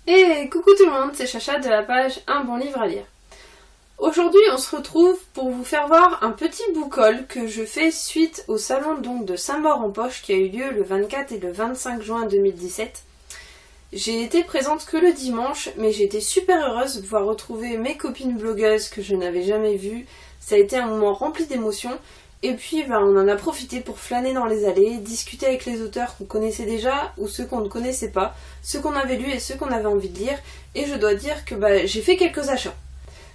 Et coucou tout le monde, c'est Chacha de la page Un bon livre à lire. Aujourd'hui on se retrouve pour vous faire voir un petit book haul que je fais suite au salon donc de Saint-Maur-en-Poche qui a eu lieu le 24 et le 25 juin 2017. J'ai été présente que le dimanche, mais j'ai été super heureuse de pouvoir retrouver mes copines blogueuses que je n'avais jamais vues. Ça a été un moment rempli d'émotions. Et puis on en a profité pour flâner dans les allées, discuter avec les auteurs qu'on connaissait déjà ou ceux qu'on ne connaissait pas, ceux qu'on avait lus et ceux qu'on avait envie de lire. Et je dois dire que j'ai fait quelques achats.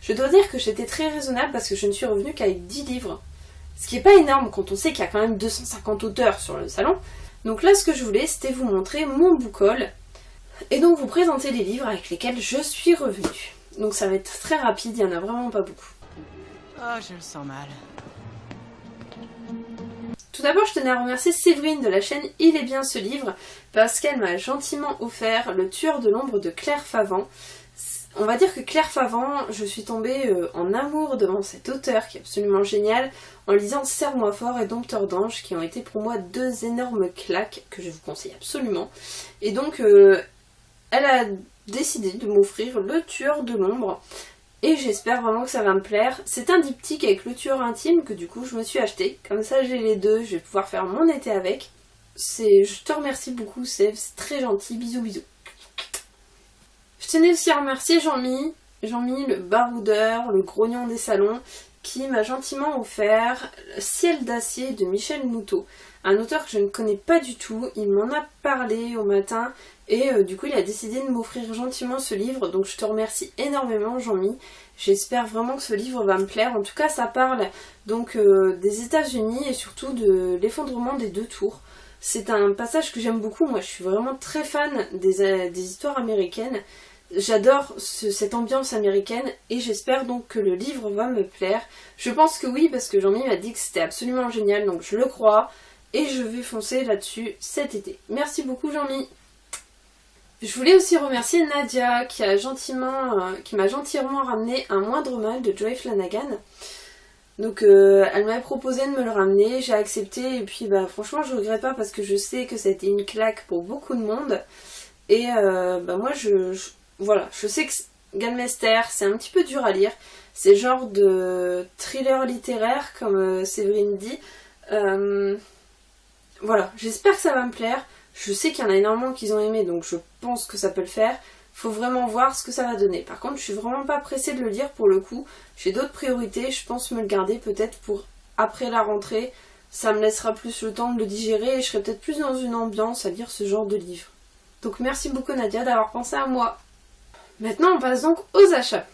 Je dois dire que j'étais très raisonnable parce que je ne suis revenue qu'avec 10 livres. Ce qui n'est pas énorme quand on sait qu'il y a quand même 250 auteurs sur le salon. Donc là ce que je voulais c'était vous montrer mon book haul et donc vous présenter les livres avec lesquels je suis revenue. Donc ça va être très rapide, il n'y en a vraiment pas beaucoup. Oh, je le sens mal. Tout d'abord, je tenais à remercier Séverine de la chaîne Il est bien ce livre parce qu'elle m'a gentiment offert Le Tueur de l'ombre de Claire Favant. On va dire que Claire Favant, je suis tombée en amour devant cet auteur qui est absolument génial en lisant Serre-moi fort et Dompteur d'ange qui ont été pour moi deux énormes claques que je vous conseille absolument. Et donc, elle a décidé de m'offrir Le Tueur de l'ombre. Et j'espère vraiment que ça va me plaire. C'est un diptyque avec Le Tueur intime que du coup je me suis acheté. Comme ça j'ai les deux, je vais pouvoir faire mon été avec. Je te remercie beaucoup Sève, c'est très gentil, bisous bisous. Je tenais aussi à remercier Jean-Mi, le baroudeur, le grognon des salons, qui m'a gentiment offert Ciel d'acier de Michel Moutot. Un auteur que je ne connais pas du tout, il m'en a parlé au matin et du coup il a décidé de m'offrir gentiment ce livre, donc je te remercie énormément Jean-Mi. J'espère vraiment que ce livre va me plaire. En tout cas ça parle donc des États-Unis et surtout de l'effondrement des deux tours. C'est un passage que j'aime beaucoup, moi je suis vraiment très fan des histoires américaines. J'adore cette ambiance américaine et j'espère donc que le livre va me plaire. Je pense que oui parce que Jean-Mi m'a dit que c'était absolument génial, donc je le crois. Et je vais foncer là-dessus cet été. Merci beaucoup Jean-Mi. Je voulais aussi remercier Nadia qui m'a gentiment ramené Un moindre mal de Joy Flanagan. Donc elle m'avait proposé de me le ramener, j'ai accepté et puis franchement je regrette pas parce que je sais que ça a été une claque pour beaucoup de monde. Et moi voilà, je sais que Galmester c'est un petit peu dur à lire. C'est genre de thriller littéraire comme Séverine dit. Voilà, j'espère que ça va me plaire. Je sais qu'il y en a énormément qui ont aimé, donc je pense que ça peut le faire. Faut vraiment voir ce que ça va donner. Par contre, je suis vraiment pas pressée de le lire pour le coup. J'ai d'autres priorités, je pense me le garder peut-être pour après la rentrée. Ça me laissera plus le temps de le digérer et je serai peut-être plus dans une ambiance à lire ce genre de livre. Donc merci beaucoup Nadia d'avoir pensé à moi. Maintenant, on passe donc aux achats.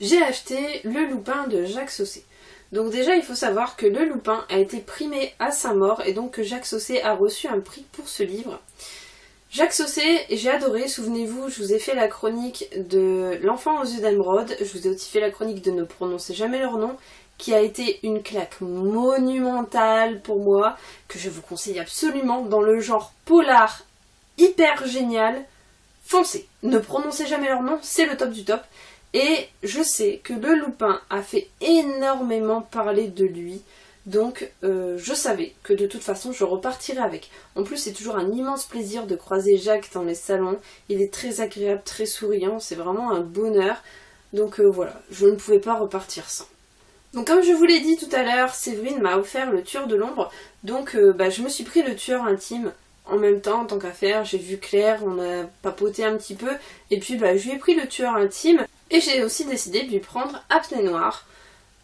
J'ai acheté Le Loupin de Jacques Saucé. Donc déjà il faut savoir que Le Loupin a été primé à Saint-Maur et donc que Jacques Saucé a reçu un prix pour ce livre. Jacques Saucé, j'ai adoré, souvenez-vous, je vous ai fait la chronique de L'enfant aux yeux d'émeraude, je vous ai aussi fait la chronique de Ne prononcez jamais leur nom, qui a été une claque monumentale pour moi, que je vous conseille absolument dans le genre polar hyper génial. Foncez, Ne prononcez jamais leur nom, c'est le top du top. Et je sais que Le Loupin a fait énormément parler de lui, donc je savais que de toute façon je repartirais avec. En plus c'est toujours un immense plaisir de croiser Jacques dans les salons, il est très agréable, très souriant, c'est vraiment un bonheur. Donc voilà, je ne pouvais pas repartir sans. Donc comme je vous l'ai dit tout à l'heure, Séverine m'a offert Le Tueur de l'ombre, donc je me suis pris Le Tueur intime. En même temps, en tant qu'affaire, j'ai vu Claire, on a papoté un petit peu, et puis je lui ai pris Le Tueur intime, et j'ai aussi décidé de lui prendre Apnée Noire.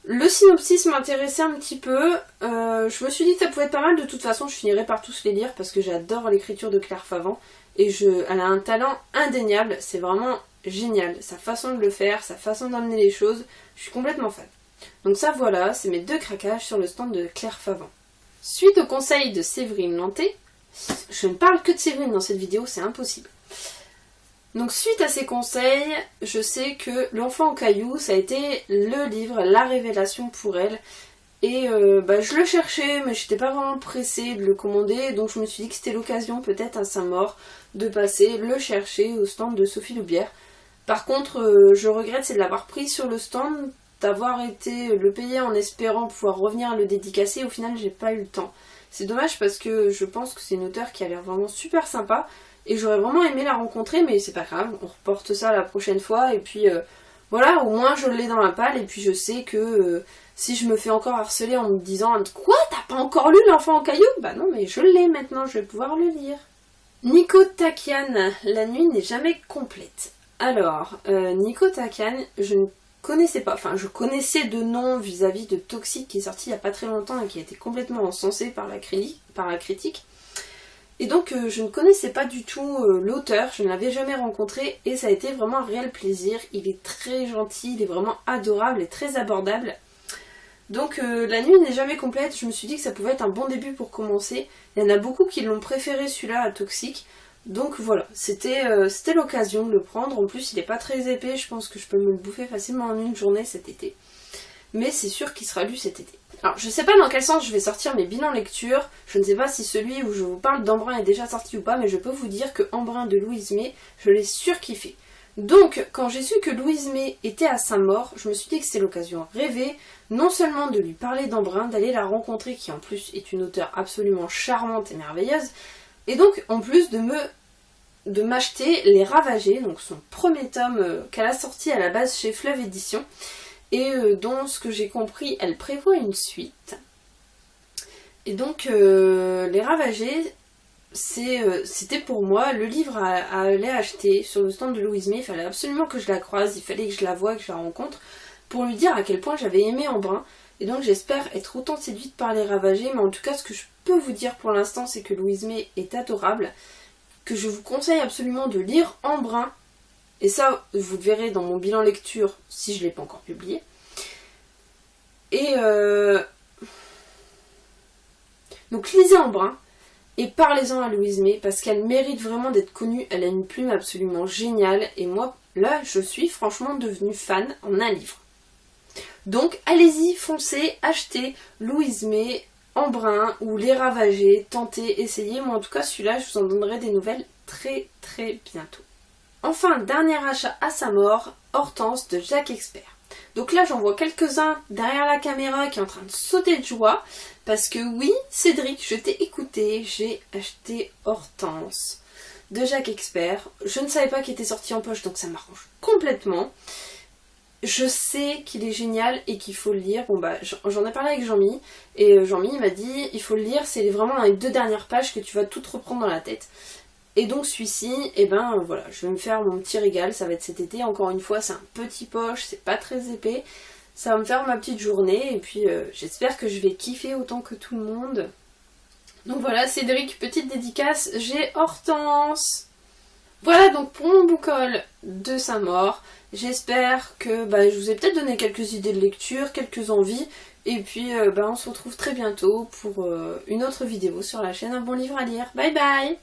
Le synopsis m'intéressait un petit peu, je me suis dit que ça pouvait être pas mal, de toute façon je finirais par tous les lire, parce que j'adore l'écriture de Claire Favant, et elle a un talent indéniable, c'est vraiment génial, sa façon de le faire, sa façon d'amener les choses, je suis complètement fan. Donc ça voilà, c'est mes deux craquages sur le stand de Claire Favant. Suite au conseil de Séverine Lanté, je ne parle que de Séverine dans cette vidéo, c'est impossible. Donc suite à ces conseils, je sais que L'enfant au caillou, ça a été le livre, la révélation pour elle. Et je le cherchais, mais j'étais pas vraiment pressée de le commander, donc je me suis dit que c'était l'occasion peut-être à Saint-Maur de passer le chercher au stand de Sophie Loubière. Par contre, je regrette c'est de l'avoir pris sur le stand, d'avoir été le payer en espérant pouvoir revenir le dédicacer, au final j'ai pas eu le temps. C'est dommage parce que je pense que c'est une auteure qui a l'air vraiment super sympa et j'aurais vraiment aimé la rencontrer, mais c'est pas grave, on reporte ça la prochaine fois et puis voilà, au moins je l'ai dans la palle et puis je sais que si je me fais encore harceler en me disant quoi, t'as pas encore lu l'enfant en caillou? Bah non, mais je l'ai maintenant, je vais pouvoir le lire. Nico Takian, la nuit n'est jamais complète. Alors, Nico Takian, je ne connaissais pas, enfin je connaissais de nom vis-à-vis de Toxic qui est sorti il y a pas très longtemps et qui a été complètement encensé par la critique. Et donc je ne connaissais pas du tout l'auteur, je ne l'avais jamais rencontré et ça a été vraiment un réel plaisir. Il est très gentil, il est vraiment adorable et très abordable. Donc la nuit n'est jamais complète, je me suis dit que ça pouvait être un bon début pour commencer. Il y en a beaucoup qui l'ont préféré celui-là à Toxic. Donc voilà, c'était l'occasion de le prendre. En plus il n'est pas très épais, je pense que je peux me le bouffer facilement en une journée cet été. Mais c'est sûr qu'il sera lu cet été. Alors je sais pas dans quel sens je vais sortir mes bilans lecture, je ne sais pas si celui où je vous parle d'Embrun est déjà sorti ou pas, mais je peux vous dire que Embrun de Louise May, je l'ai surkiffé. Donc quand j'ai su que Louise May était à Saint-Maur, je me suis dit que c'était l'occasion rêvée, non seulement de lui parler d'Embrun, d'aller la rencontrer, qui en plus est une auteure absolument charmante et merveilleuse, et donc en plus de m'acheter Les Ravagés, donc son premier tome qu'elle a sorti à la base chez Fleuve Édition, et dont, ce que j'ai compris, elle prévoit une suite. Et donc, Les Ravagés, c'était pour moi le livre à aller acheter sur le stand de Louise May. Il fallait absolument que je la croise, il fallait que je la voie, que je la rencontre, pour lui dire à quel point j'avais aimé Embrun. Et donc j'espère être autant séduite par Les Ravagés, mais en tout cas, ce que je peux vous dire pour l'instant, c'est que Louise May est adorable, que je vous conseille absolument de lire Embrun. Et ça, vous le verrez dans mon bilan lecture, si je ne l'ai pas encore publié. Et donc lisez Embrun, et parlez-en à Louise May, parce qu'elle mérite vraiment d'être connue. Elle a une plume absolument géniale, et moi, là, je suis franchement devenue fan en un livre. Donc, allez-y, foncez, achetez Louise May, Embrun, ou Les Ravagés, tentez, essayez. Moi, en tout cas, celui-là, je vous en donnerai des nouvelles très très bientôt. Enfin, dernier achat à sa mort, Hortense de Jacques Expert. Donc là, j'en vois quelques-uns derrière la caméra qui est en train de sauter de joie. Parce que oui, Cédric, je t'ai écouté, j'ai acheté Hortense de Jacques Expert. Je ne savais pas qu'il était sorti en poche, donc ça m'arrange complètement. Je sais qu'il est génial et qu'il faut le lire. Bon bah, j'en ai parlé avec Jean-Mi, et Jean-Mi m'a dit, il faut le lire, c'est vraiment dans les 2 dernières pages que tu vas tout reprendre dans la tête. Et donc celui-ci, et ben voilà, je vais me faire mon petit régal, ça va être cet été, encore une fois, c'est un petit poche, c'est pas très épais, ça va me faire ma petite journée, et puis j'espère que je vais kiffer autant que tout le monde. Donc voilà, Cédric, petite dédicace, j'ai Hortense. Voilà donc pour mon book haul de Saint-Maur, j'espère que je vous ai peut-être donné quelques idées de lecture, quelques envies, et puis on se retrouve très bientôt pour une autre vidéo sur la chaîne Un bon livre à lire. Bye bye!